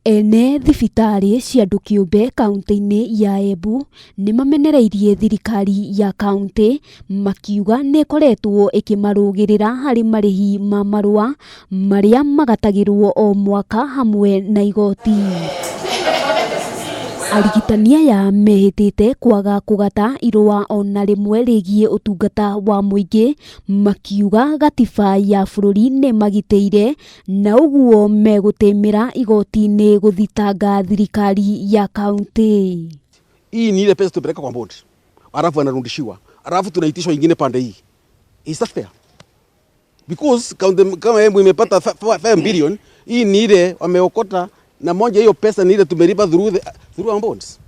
Ene thibitari cia andu kiumbe kaunti-ini ya Embu nimamenereirie thirikari ya kaunti makiuga nikoretwo ikimarugirira hari marihi ma marua maria magatagirwo o mwaka hamwe na igoti. Arigitania ya mehitite kwaga kugata irua ona rimwe rigie utungata wa muingi makiuga gatiba ya bururi nimagiteire na uguo megutemira igoti-ini guthitanga thirikari ya kaunti. Hii ni ile pesa tupeleka kwa board, alafu anarudishiwa, alafu tunaitishwa ingine pande hii. Is that fair? Because kama Embu imepata 5 billion, hii ni ile wameokota na moja hiyo pesa ni ile tumelipa through our bonds.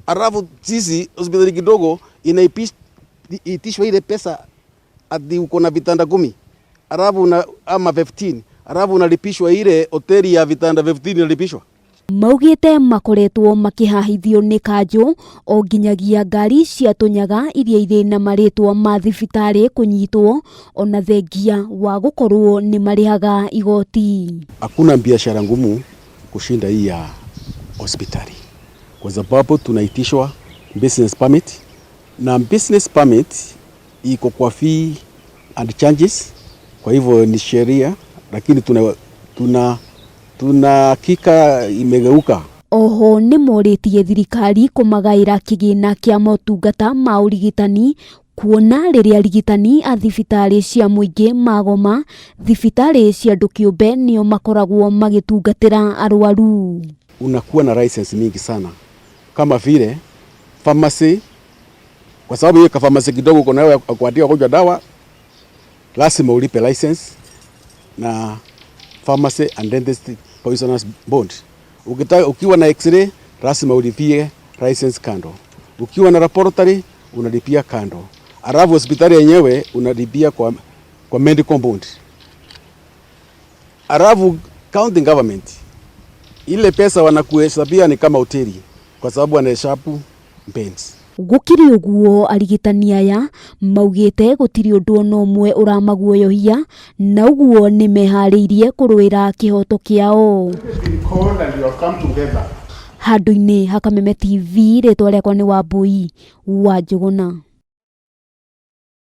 Alafu sisi hospitali kidogo inaitishwa ile pesa ati uko na vitanda 10. Alafu ama 15. Alafu unalipishwa ile hoteli ya vitanda 15 inalipishwa. Maugite makoretwo makihahithio ni kanju o nginyagia ngari cia tunyaga iria iri na maritwa ma thibitari kunyitwo ona thengia wa gukorwo ni marihaga igoti. Hakuna biashara ngumu kushinda hii ya hospitali, kwa sababu tunaitishwa business permit, na business permit iko kwa fee and charges. Kwa hivyo ni sheria, lakini tuna hakika imegeuka. Oho ni moritie thirikari kumagaira kigina kia motungata ma urigitani, kuona riria arigitani a thibitari cia muingi magoma, thibitari cia andu kiumbe nio makoragwo magitungatira arwaru. Unakuwa na license mingi sana kama vile pharmacy, kwa sababu hiyo pharmacy kidogo uko nayo kuandika kunywa dawa lazima ulipe license, na pharmacy and dentist poisonous bond. Ukiwa na x-ray lazima ulipie license kando, ukiwa na laboratory unalipia kando, alafu hospitali yenyewe unalipia kwa medical bond. Alafu county government ile pesa wanakuhesabia ni kama hoteli, kwa sababu wanahesabu beds. Gukiri uguo arigitani aya maugite gutiri undu ona umwe uramaguoyohia, na uguo ni mehariirie kuruira kihoto kiao. Handu-ini ha Kameme TV, ritwa riakwa ni Wambui wa Njuguna.